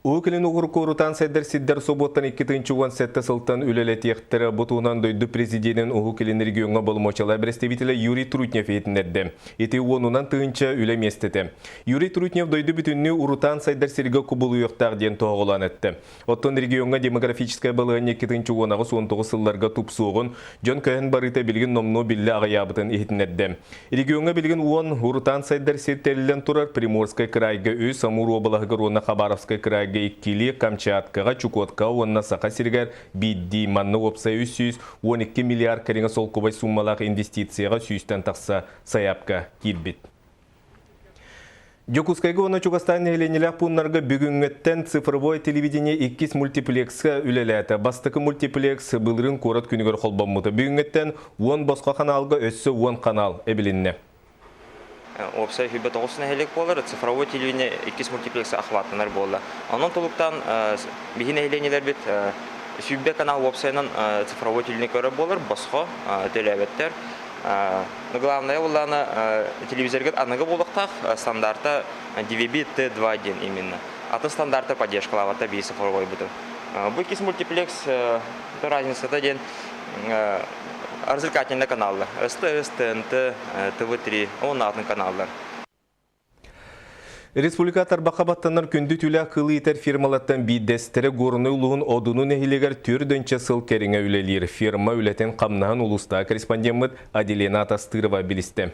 Uğukilin uğur korutan seder sidder sobotan 2-10 sette sıltan üleletiyektері butuğunan döydü prezidentinin Uğukilin regionga bolmoçala brestevitile Yuri Trutnev etinlerdi. Eti onunan tığınça üle mesteti. Yuri Trutnev döydü bütünlüğü urutan seder sirge kubulu yoktağ diyen toğulan etti. Otton regionga demografiskiska balığın 2-19 yıllarga tupsuğun John Köhen barıta bilgin nomno bille ağayabıtın etinlerdi. Regionga bilgin urutan seder sirterilen turar Primorskay krayga ü Samur obalahıgar ona Khabarovskay krayga ikkili Kamchatka'ga Чукотка онна сақа сиргер бидди манны опса 312 миллиард кереңе сол кубай суммалақ инвестицияға сүйістен тақса саяпқа кирбит. Жокускайга оны Чугастан еленелер пуннарға бүгінгеттен цифровой телевидение 2 мультиплексқа үлеләті. Бастықы мультиплекс бұлырын корат күнігер қолбамыды. Бүгінгеттен 10 босқа каналға өссі 10 канал әбілінне. Опция хүбет оғысына хелек болар, цифровой телевидение 2 мультиплекса охватынар болды. Анон толуктан бихин эйленелер бит хүбет канал опцияның цифровой телевидение көрі болар, босқа телеветтер. Но главное оланы телевизорға анығы болықтақ стандарта DVB T2.1 именно. Аты стандарта поддержкалавата бей цифровой бұды. Бұл 2 мультиплекс разницата ден развлекательные каналы. СТС, ТНТ, ТВ3, онатын каналдар. Республикатар бақабаттанар күнді түлі қылы етер фирмалаттан бейдестері ғорыны ұлығын одуның әхілегер түрдінші сыл кәріңе үлелер. Фирма үлетен қамнаған ұлыста корреспондент Аделена Атастырова білісті.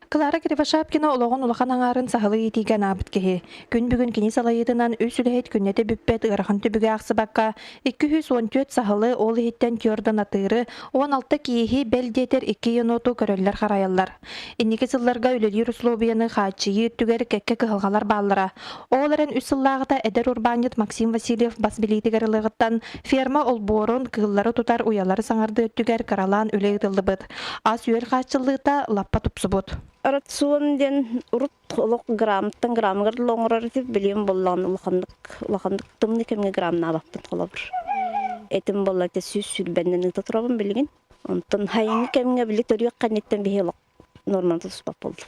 Клара Кривошапкина олоғын улахан аңарын сағылы етеген абыт кеге. Күн бүгін кені салайытынан өз үләйт күннеті бүппет ұрақын түбіге ақсы баққа 214 сағылы ол еттен көрдің атыры 16 кейхи бәлдетер 2 еноту көрілер қарайалар. Иннеке сылларға үлелер условияны қачыйы түгер кәкке кығылғалар баллара. Оларын үс сыллағыда әдер урбанет Максим Васильев бас билетігерлігіттан ферма олборын кығылары тұтар уялары саңарды түгер каралан үләйділді бұд. Ас үйел қачылығыта лаппа тұпсы бұд. Ратсон ден урут лок граммтан граммгар лоңрар дип билем боллан лохандык тымны кемге граммна баптын колобур. Этим болла те сүз беннен тотрабын билген. Онтон хайын кемге били төрүк канеттен бихелок нормал тус бап болду.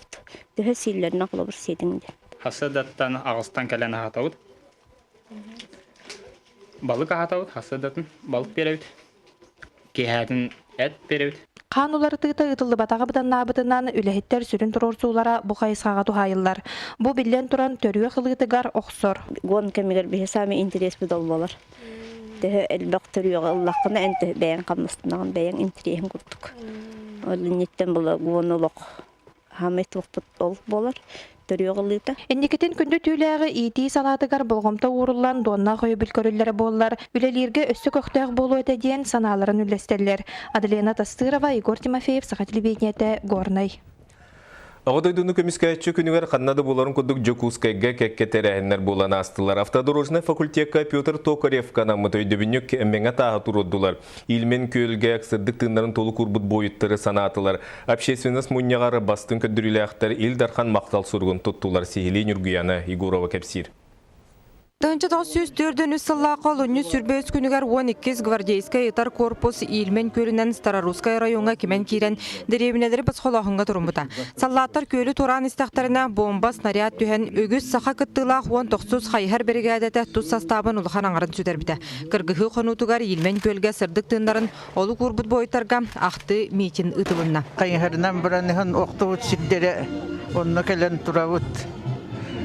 Дехе силлерне колобур сетинде. Хасадаттан агыстан келен хатабыт. Балык хатабыт хасадаттан балык беребит. Кехатын эт беребит. Қанулары тыйта ұтылды батағы бұдан набытынан үләхеттер сүрін тұрорсулара бұқайысқаға тухайылар. Бұ білден тұран төріге қылғытыгар оқсор. Гон кемегер бихе сами интерес бұдал болар. Дехе әлбәқ төріге ұллаққына әнті бәйін қамыстынаған бәйін интересін күрттік. Олы неттен бұла гон ұлық хамет ұлық болар. Эннекетен күнді түйләғы ити салатыгар болғымта уырылан донна қойы бүлкөрілері болылар. Үлелерге өссі көқтәғ болу өтеден саналарын үлестелер. Аделена Тастырова, Егор Тимофеев, Сақат Лебеднеті, Горнай. Ағадайдыны көміскәйтші күнігер қаннады боларын күдік Жокускайға кәккетер әйінлер боланы астылар. Автодорожный факультетка Петр Токарев канамы төйдебінік әммеңе тағы тұруддылар. Илмен көлге әксірдік тыңдарын толы күрбіт бойыттыры санатылар. Общественность мұнияғары бастың көндірілі ақтар Илдархан мақтал сұрғын тұттылар. Сехилен Үргияна, Егорова Кәпсир. Тынчы 904 сыллақы олыны сүрбөз күнігер 12 гвардейская етар корпус Илмен көлінен Старорусская районға кемен кейрен деревінелері біз қолағынға тұрымыда. Саллаттар көлі туран истақтарына бомба, снаряд түйен өгіз сақа кыттылақ 19 қайхар берігәдеті тұз састабын ұлыған аңырын сүдербіді. Кыргығы қонутугар Илмен көлге сырдық тыңдарын олы көрбіт бойыттарға ақты митин ұтылынна. Қайхарынан бұранығын оқтауыт сілдері онына кәлін тұрауыт.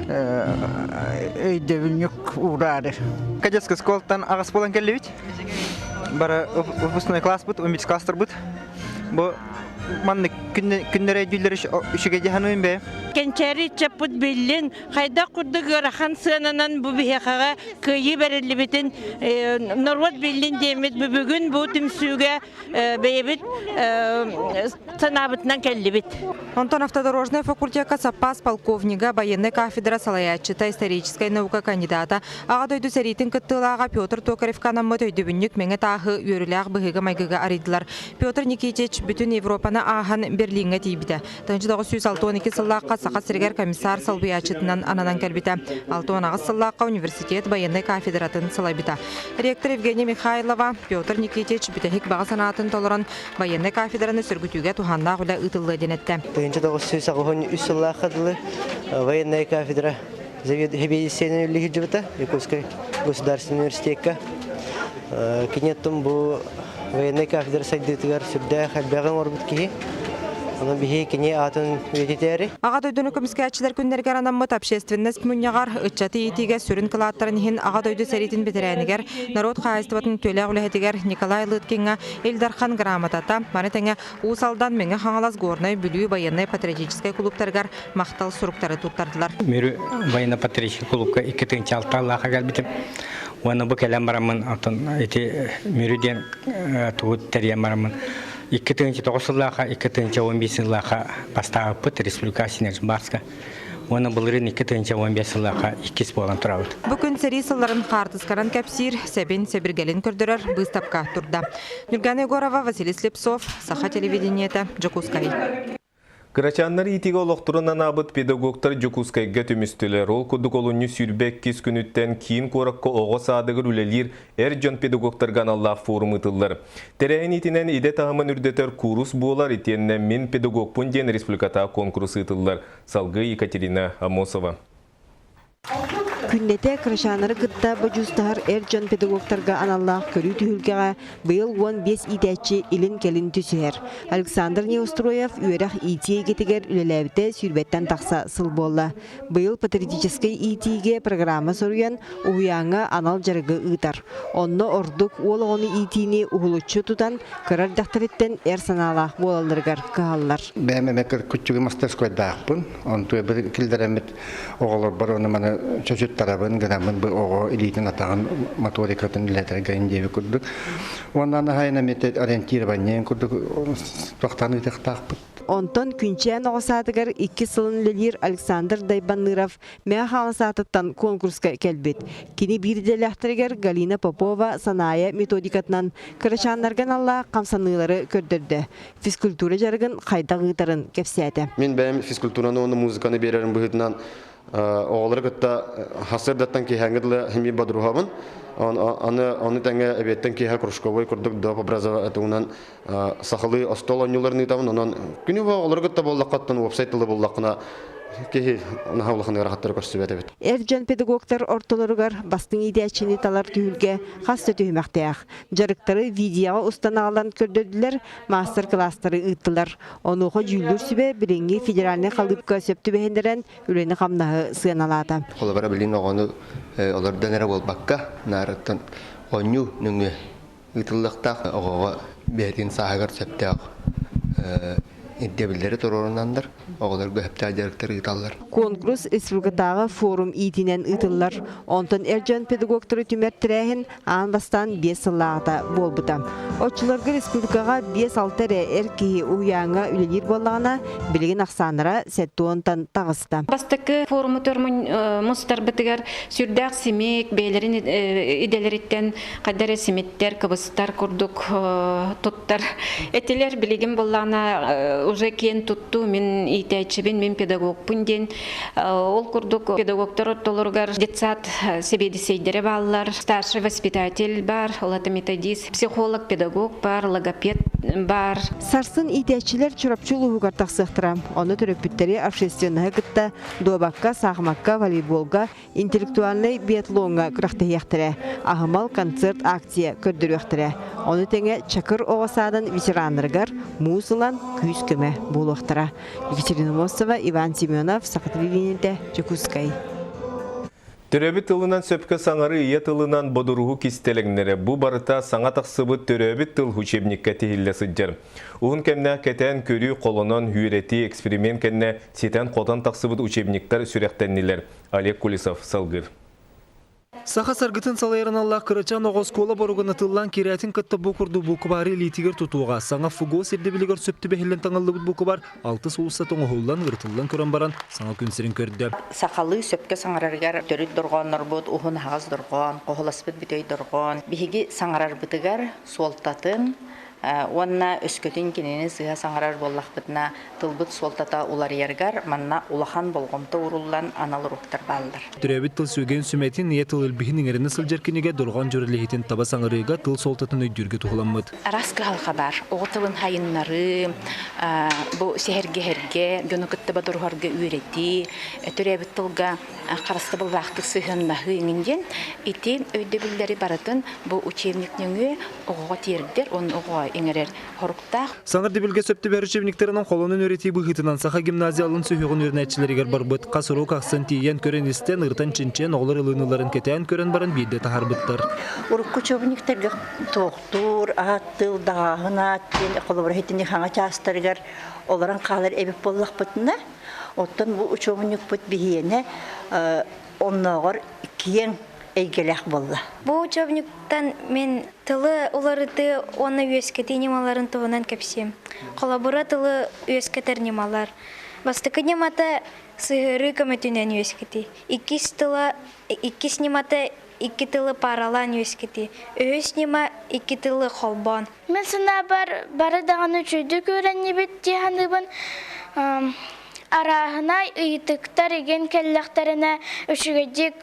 Өйдевінюк урары. Кадетский школтан ағас болан келі бит. Бары выпускной класс бұд, 11 класстар бұд. Бұл манны күннер әйділер үшіге дехану ембе. Кенчәрі чапыт білін, қайда құрдығы рахан сығананан бұл бігеқаға көйі бәрілі бітін норват білін демет бүгін бұл түмсуге бейбіт санабытынан кәлі бит. Антон автодорожный факультетка запас полковника военной кафедра салаятчыта историческая наука кандидата аға дөйді сәрейтін күттілаға Петр Токарев канамы дөйдібіннік мәңі тағы өріліғ бұғыға майгыға аридылар. Петр Никитич бүтін Европаны ағын Берлинге тейбіді. Тыңчы 912 сыллаққа сақа сіргер комиссар салбыячытынан ананан кәлбіті. 6 сыллаққа университет военной кафедратын салайбіті. Ректор Евгения Михайлова Петр Никитич бүтәхік баға санатын толыран военной кафедраны сүргітуге туханна ғыла ұтылы денетті. Тыңчы 993 сыллаққа дылы военной кафедра Хебедисенен үлігі жүрді, Якутская государственный университетка. Кенеттім бұл военный кафедра сайдытығар сүрді қалбағын орбыт кейі. Оны бихи кене атын өйдетері. Аға дойдуны көміскәтчілер күндерге аранаммыт общественность мүннеғар үтчаты етіге сүрін кылаттарын ехін аға дойду сәретін бетерәнігер народ қайыстыбатын төлі ғылетігер Николай Лыткинға Эльдархан грамотата марытыңа ұсалдан меңі хаңалас горной бүлі военный патриотический клубтаргар мақтал сұруқтары туттардылар. Мөрі военно-патриотический клубка 2-6 Аллаға кәлбітім. Оны бұл кәлем барамын, мөріден туғыт тәрия барамын. 2-9 жыллаға, 2-15 жыллаға бастағы бұт республика Синерджбарска. Оны бұлырын 2-15 жыллаға 2 болан тұрауыд. Бүкін сәрі сылларын қартызқаран кәпсир, сәбін сәбіргелін көрдірір бұстапқа тұрда. Нурган Егорова, Василий Слепцов, Саха телевидениеті, Джокускай. Кырачаннар итиге олоқтырынан абыт педагогтар Жокускайга төмістілер. Ол күдік олуны сүрбек кес күніттен кейін қораққа оғы садығыр үлелер әржон педагогтарған Аллах форум ұтылар. Тәрәйін итінен иде тағымын үрдетер курус болар итеннен мен педагогпын ден республиката конкурс ұтылар. Салғы Екатерина Амосова. Күннете крашанары кытта бажустар эржон педагогтарга аналлах көрүү түһүлгега быйыл 15 идәчи илин келин түсер. Александр Неустроев үйрәх итие кетигер үлеләбите сүрбеттен тақса сыл болла. Быйыл патриотический итиге программа соруян уяңа анал жарыгы ытар. Онно ордук олоғыны итини ухулучу тутан кырар дақтареттен эр саналах болалыргар кааллар. Бәмемекер күтчүгü мастерской дақпын. Онтуе бір килдеремет оғылыр бар оны мана чөчөт тарабын грамын бу ого элитин атаган моторикатын летерген деби курдук. Ондан хайна метод ориентирование курдук тохтаны тактакпыт. Онтон күнчен оғысадығыр 2 сылын лелер Александр Дайбаныров мәа халасатыттан конкурска келбет. Кені бірделяқтырығыр Галина Попова саная методикатынан кырачанларған алла қамсанылары көрдірді. Физкультура жарығын қайдағытарын кепсәді. Мен бәйім физкультураны оны музыканы берерім бұғытынан оғылары күтті хасырдаттан кейхәңгідлі хеми бадруғабын. Аны тәңе әбеттен кейхә кружковой күрдік доп образова әтуынан сақылы остол ойнуларын ұйтамын. Онан күні оғылары күтті болдақаттан веб-сайтлы болдақына кейхі нағылықын ғарақаттары көрсібет әбет. Эрджан педагогтар ортолырығар бастың идеячini талар түйілге қасты түймәқтіяқ. Жарықтары видеоға ұстан ағалан көрдірділер, мастер-кластары ұйттылар. Онуға жүйілдер сүбе біріңгі федеральны қалыпқа сөпті бәхендерін үлені қамнағы сығаналады. Қолабара білін оғаны олардан әрі болбаққа нарыттан ойну нүңі ұйттылықтақ оғаға бәрін сағығар сөпті ақ. İddiabilleri tororundandır. Oğlar göhepte ajarıktır ıtallar. Kongrus Respublikadağı forum itinen ıtıllar. Ondan ercan pedagogları tümerttirehin anbastan 5 yıllarda bolbuda. Oçularga Respublikaga 5-6 erkeği uyağa ülelir bolağına bilgin aksanlara settu ondan tağısıda. Bastakı forumu törmün mustar bitigar sürdağ simek beylerin idelerinden kadar simitler, kıbıstar kurduk, tuttar. Etiler bilgin bolağına уже кен тутту мен итәчебен мен педагогпын ден ол курдук педагогтар оттолоргар детсад себедисейдере баллар старший воспитатель бар олата методист психолог педагог бар логопед бар сарсын итәчелер чурапчулу гартаксыктыра оны төрөпүттери общественный гытта добакка сагмакка волейболга интеллектуальный биатлонга кырактыяктыра агымал концерт акция көрдүрөктүрө оны теңе чакыр оғасадан ветерандаргар мусулан күз көмө болуктара. Екатерина Мосова, Иван Семенов, Сахатвивиненте, Жокускай. Төрөбі тылынан сөпкі саңары ие тылынан бодуруғу кистелігнері. Бұ барыта саңа тақсыбы төрөбі тыл учебникке тегілі сыджар. Уғын кәміне кәтән көрі қолынан үйреті эксперимент кәнне сетен қотан тақсыбыт учебниктер сүректеннелер. Олег Кулисов, Салгыр. Саха саргытын салайран Аллах кырачан оғыз кола боруғын атылан керәтін кітті бұқырды бұқыбары лейтигер тұтуға. Саңа фуго серді білігер сөпті бәхілін таңылы бұд бұқыбар. Алты соғыста тоңығылан ғыртылан көрін баран саңа күнсерін көрді. Сақалы сөпке саңараргар төріт дұрғаныр бұд, ұғын ағыз дұрған, қоғылас бұд бүтей дұрған. Бігі саңарар бұдығар суалтатын, Онна өскөтін кенені сыға саңарар боллақ бұдына тылбыт солтата улар ергар, манна улахан болғымты уруллан аналы рухтар балдар. Түрәбіт тыл сөйген сүмәтін ие тыл үлбігін еңеріні сылжаркенеге дұрған жөрелехетін таба саңарыға тыл солтатын өйдерге тұғыламыд. Расқы алға бар, оғы тылын хайыннары, бұл сәхерге-херге, гөнікіт кытта бадыргарга үйрети, төрәбит тылга карасты булвакты сыгынмагы иңден ити өйдө билдери баратын бу учебникнеңе ого тердер, он ого иңерер хоруктак. Саңар дебилге сөпті бәрі учебниктерінің қолының өрети бұғытынан саха гимназиялын сүйіғын өрнәтчілерігер барбыт. Қасыру қақсын тиен көрен істен, ұртан чинчен, оғылар ылыныларын кетен көрен барын бейді тахар бұттыр. Урық учебниктерге тоқтур, аттыл, дағағын аттен, қолыбыр хетіне хаңа частыргар, оларын қалар әбіп боллақ бұтына. Оттан бұл учебник бұт бейіне оннағыр киен әйгелек болды. Бұл учебниктан мен тылы оларыды оны үйескеті немаларын тұғынан көпсем. Қолабыра тылы үйескетер немалар. Бастықы немата сығыры көмөтінен үйескеті. Иккис немата икки тылы паралан үйескеті. Өйс нема икки тылы қолбан. Мен сына бары дағаны чөйді көрәнне бет дегенібін арағына ұйтықтар еген кәлләқтеріне үшігедік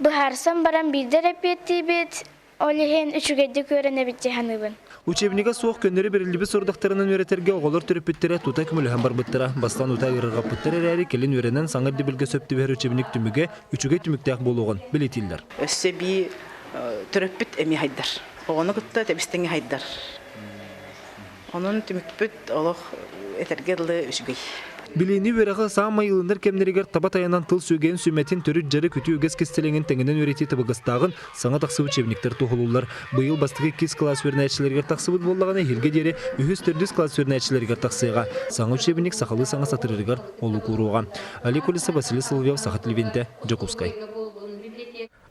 бұхарсан баран білдер әпетті бет, олеген үшігедік көрәне бет дегенібін. Учебнига соқ көннері берілді сордақтарынан өретерге оғылар түріппеттері тута күміліған бар бұттыра. Бастан ұта ғырға бұттыр әрі келін өренен саңыр дебілге сөпті бәрі учебник түміге үшіге түміктәк болуған білетілдер. Өссе бі түріппет әме хайдар. Оғаны күтті тәбістіңе хайдар. Оның түмікпет олық әтергерлі үшігей. Билини вераға саама йылындар кемнерігер таба таянан тыл сөйген сүметин төрі жары күті өгес кестеленген тәңінен өрети табығыстағын саңа тақсы учебниктер тұғылулар. Бұйыл бастығы 2 класс өрнәтшілергер тақсыбыт болдағаны елге дері 3-4 класс өрнәтшілергер тақсыға. Саңа учебник сақалы саңа сатырырығар олу көруға. Али Кулиса, Василий Соловьев, Сахат Левенте, Джаковскай.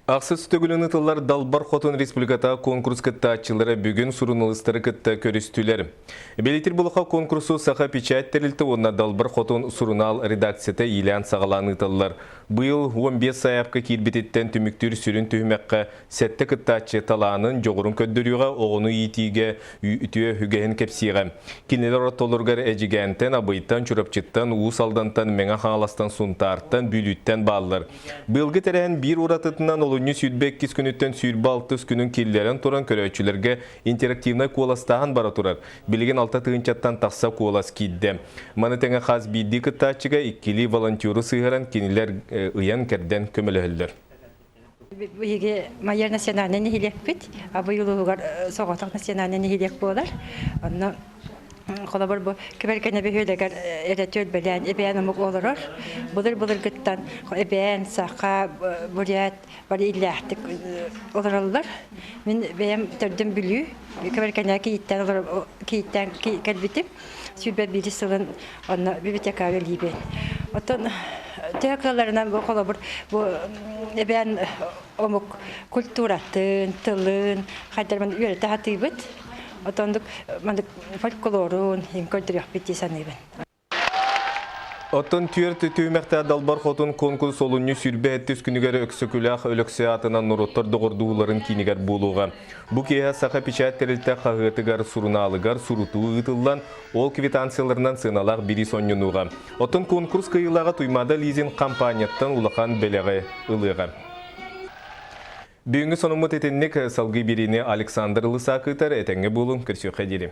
Ақсыз төгіліні тыллар Далбар Хотон Республиката конкурс кітті атчылары бүгін сұрынылыстары кітті көрістілер. Белетер бұлыға конкурсу сақа печаттерілті онна Далбар Хотон сұрынал редакцияты илән сағаланы тыллар. Бұйыл 15 саяпқа келбететтен түміктер сүрін түймәққа сәтті кітті атчы таланын жоғырын көддіріға оғыны етіге үтіе хүгәйін кәпсиға. Кенелер отолырғар әжігәнтен, абайттан, чүрапчыттан, уыс алдантан, меңа қаңаластан, сұнтарттан, бүліттен балылар. Бұйылғы тәрән бір ұратытынан олыны сүйдбек кес күніттен сүйірбі 6 күнін келдерін тұран көрәтшілерге интерактивна куаластағын бара тұрар. Білген 6 тығынчаттан тақса куалас кейді. Маны тәңі қаз бейді кітті атчыға иккелі волонтеры сығыран кенелер ұян кәрден көмілігілдер. Биге майер национальный хилек бит, а быйылыгар соғатак национальный хилек болар. Анна колабор бу кебелкене бехөлегер эретөл белән эбән мук олорор. Булыр гыттан эбән саха бурят бар илләхтик олораллар. Мен бәям төрдем билүү кебелкене киттән кәлбитим. Сүбә бирисылын анна библиотекага либе. Отан театраларынан бу колабор бу эбән омук культуратын, тылын, хәдәрмен үйрәтә хатыбыт. Отандык мандык фольклорун, инкольтрих битисаныбын. Оттон түйерті түймәқті Далбар Хотон конкурс олуны сүрбе әттіз күнігері өксікіләқ өліксе атынан нұруттар доғырдуыларын кейінігер болуға. Бұ кейі сақа печаттерілті қағытығар сұруналығар сұруту ұйтылан ол квитанцияларынан сыналақ бірі сонюнуға. Оттон конкурс қиылаға туймада лизин кампанияттан улақан бәліғі ұлыға. Бүгінгі сонымыт етеннік салғы біріне Александр Лысақытар әтәңгі болуын көрсеуқе дерім.